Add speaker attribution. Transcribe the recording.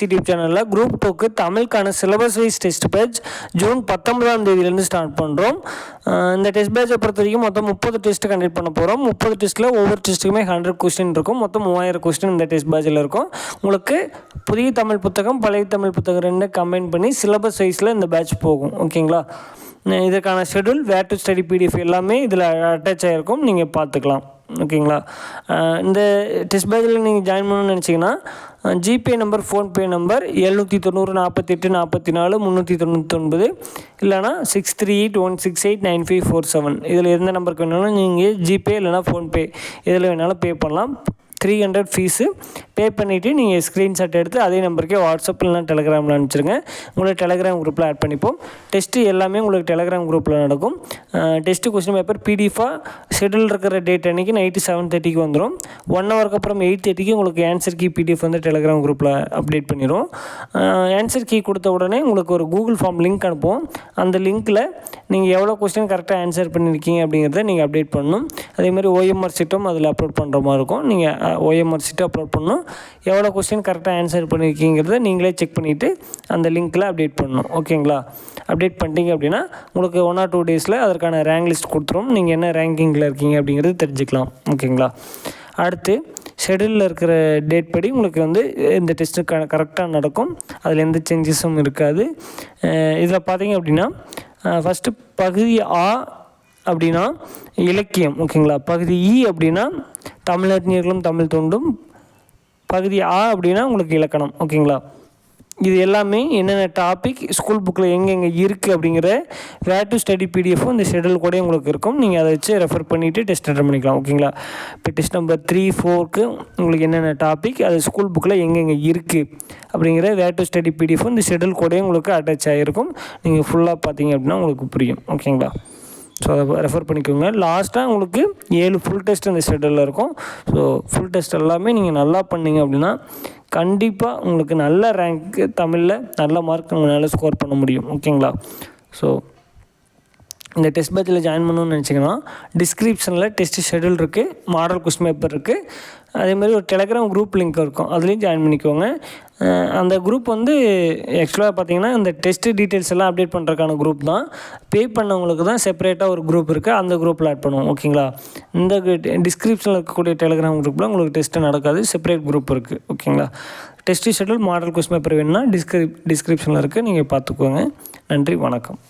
Speaker 1: YouTube சேனலில் group 2க்கு தமிழுக்கான syllabus wise test batch June 19ஆம் தேதியிலேருந்து ஸ்டார்ட் பண்ணுறோம். இந்த டெஸ்ட் பேட்சை பொறுத்த வரைக்கும் மொத்தம் 30 டெஸ்ட்டு கண்டக்ட் பண்ண போகிறோம். 30 டெஸ்ட்டில் ஒவ்வொரு டெஸ்ட்டுக்குமே 100 கொஸ்டின் இருக்கும். மொத்தம் 3000 கொஸ்டின் இந்த டெஸ்ட் பேட்சில் இருக்கும். உங்களுக்கு புதிய தமிழ் புத்தகம் பழைய தமிழ் புத்தகம் ரெண்டு கம்பைன் பண்ணி சிலபஸ் வைஸில் இந்த பேட்ச் போகும். ஓகேங்களா? இதற்கான schedule where to study PDF எல்லாமே இதில் அட்டாச் ஆகிருக்கும், நீங்கள் பார்த்துக்கலாம். ஓகேங்களா? இந்த டெஸ்ட் பேட்சில் நீங்கள் ஜாயின் பண்ணணும்னு நினச்சிங்கன்னா ஜிபே நம்பர் ஃபோன்பே நம்பர் 790 48 44 399 இல்லைனா 6381689547 இதில் எந்த நம்பருக்கு வேணாலும் நீங்கள் ஜிபே இல்லைனா ஃபோன்பே இதில் வேணாலும் பே பண்ணலாம். 300 ஃபீஸு பே பண்ணிவிட்டு நீங்கள் ஸ்க்ரீன்ஷாட் எடுத்து அதே நம்பருக்கே வாட்ஸ்அப் இல்லைனா டெலகிராமில் அனுப்பிச்சிருங்க. உங்களை டெலகிராம் குரூப்பில் ஆட் பண்ணிப்போம். டெஸ்ட்டு எல்லாமே உங்களுக்கு டெலகிராம் குரூப்பில் நடக்கும். டெஸ்ட்டு கொஸ்டின் பேப்பர் பிடிஎஃபாக ஷெடியூல் இருக்கிற டேட் அன்றைக்கி நைட்டு 7:30க்கு வந்துடும். 1 ஹவருக்கு அப்புறம் 8:30க்கு உங்களுக்கு ஆன்சர் கீ பிடிஎஃப் வந்து டெலகிராம் குரூப்பில் அப்டேட் பண்ணிடும். ஆன்சர் கீ கொடுத்த உடனே உங்களுக்கு ஒரு கூகுள் ஃபார்ம் லிங்க் அனுப்புவோம். அந்த லிங்க்கில் நீங்கள் எவ்வளோ கொஸ்டின் கரெக்டாக ஆன்சர் பண்ணியிருக்கீங்க அப்படிங்கிறத நீங்கள் அப்டேட் பண்ணணும். அதேமாதிரி ஓஎம்ஆர் ஷீட்டும் அதில் அப்லோட் பண்ணுற மாதிரி இருக்கும். நீங்கள் ஓஎம்ஆர் ஷீட்டை அப்லோட் பண்ணணும். எவ்வளோ கொஸ்டின் கரெக்டாக ஆன்சர் பண்ணியிருக்கீங்கிறத நீங்களே செக் பண்ணிவிட்டு அந்த லிங்க்கில் அப்டேட் பண்ணணும். ஓகேங்களா? அப்டேட் பண்ணிட்டீங்க அப்படின்னா உங்களுக்கு 1 or 2 டேஸில் அதற்கான ரேங்க் லிஸ்ட் கொடுத்துரும். நீங்கள் என்ன ரேங்கிங்கில் இருக்கீங்க அப்படிங்கிறது தெரிஞ்சுக்கலாம். ஓகேங்களா? அடுத்து ஷெடியூலில் இருக்கிற டேட் படி உங்களுக்கு வந்து இந்த டெஸ்ட்டு கரெக்டாக நடக்கும். அதில் எந்த சேஞ்சஸும் இருக்காது. இதில் பார்த்தீங்க அப்படின்னா ஃபஸ்ட்டு பகுதி ஆ அப்படின்னா இலக்கியம். ஓகேங்களா? பகுதி இ அப்படின்னா தமிழறிஞர்களும் தமிழ் தொண்டும். பகுதி ஆ அப்படின்னா உங்களுக்கு இலக்கணம். ஓகேங்களா? இது எல்லாமே என்னென்ன டாபிக் ஸ்கூல் புக்கில் எங்கெங்கே இருக்குது அப்படிங்கிற வேர் டு ஸ்டடி பிடிஎஃப்பும் இந்த ஷெடியூல் கூட உங்களுக்கு இருக்கும். நீங்கள் அதை வச்சு ரெஃபர் பண்ணிவிட்டு டெஸ்ட் அட்டன் பண்ணிக்கலாம். ஓகேங்களா? இப்போ டெஸ்ட் நம்பர் 3, 4க்கு உங்களுக்கு என்னென்ன டாபிக் அது ஸ்கூல் புக்கில் எங்கெங்கே இருக்குது அப்படிங்கிற வேர் டு ஸ்டடி பிடிஎஃப்பும் இந்த ஷெடியூல் கூட உங்களுக்கு அட்டாச் ஆகிருக்கும். நீங்கள் ஃபுல்லாக பார்த்தீங்க அப்படின்னா உங்களுக்கு புரியும். ஓகேங்களா? ஸோ அதை ரெஃபர் பண்ணிக்கோங்க. லாஸ்ட்டாக உங்களுக்கு 7 ஃபுல் டெஸ்ட் இந்த ஷெடியூலில் இருக்கும். ஸோ ஃபுல் டெஸ்ட் எல்லாமே நீங்கள் நல்லா பண்ணிங்க அப்படின்னா கண்டிப்பாக உங்களுக்கு நல்ல ரேங்க்கு தமிழில் நல்ல மார்க் உங்களால் ஸ்கோர் பண்ண முடியும். ஓகேங்களா? ஸோ இந்த டெஸ்ட் பேட்சில் ஜாயின் பண்ணணும்னு நினச்சிங்கன்னா டிஸ்கிரிப்ஷனில் டெஸ்ட் ஷெடியூல் இருக்குது, மாடல் கொஸ்டின் பேப்பர் இருக்குது. அதேமாதிரி ஒரு டெலகிராம் குரூப் லிங்க் இருக்கும், அதுலேயும் ஜாயின் பண்ணிக்கோங்க. அந்த குரூப் வந்து ஆக்சுவலாக பார்த்தீங்கன்னா இந்த டெஸ்ட்டு டீட்டெயில்ஸ் எல்லாம் அப்டேட் பண்ணுறதுக்கான குரூப் தான். பே பண்ணவங்களுக்கு தான் செப்பரேட்டாக ஒரு குரூப் இருக்குது, அந்த குரூப்பில் ஆட் பண்ணுவோம். ஓகேங்களா? இந்த டிஸ்கிரிப்ஷனில் இருக்கக்கூடிய டெலகிராம் குரூப்பில் உங்களுக்கு டெஸ்ட்டு நடக்காது, செப்பரேட் குரூப் இருக்குது. ஓகேங்களா? Test schedule model question paper வேணும்னா டிஸ்கிரிப்ஷனில் இருக்குது, நீங்கள் பார்த்துக்கோங்க. நன்றி, வணக்கம்.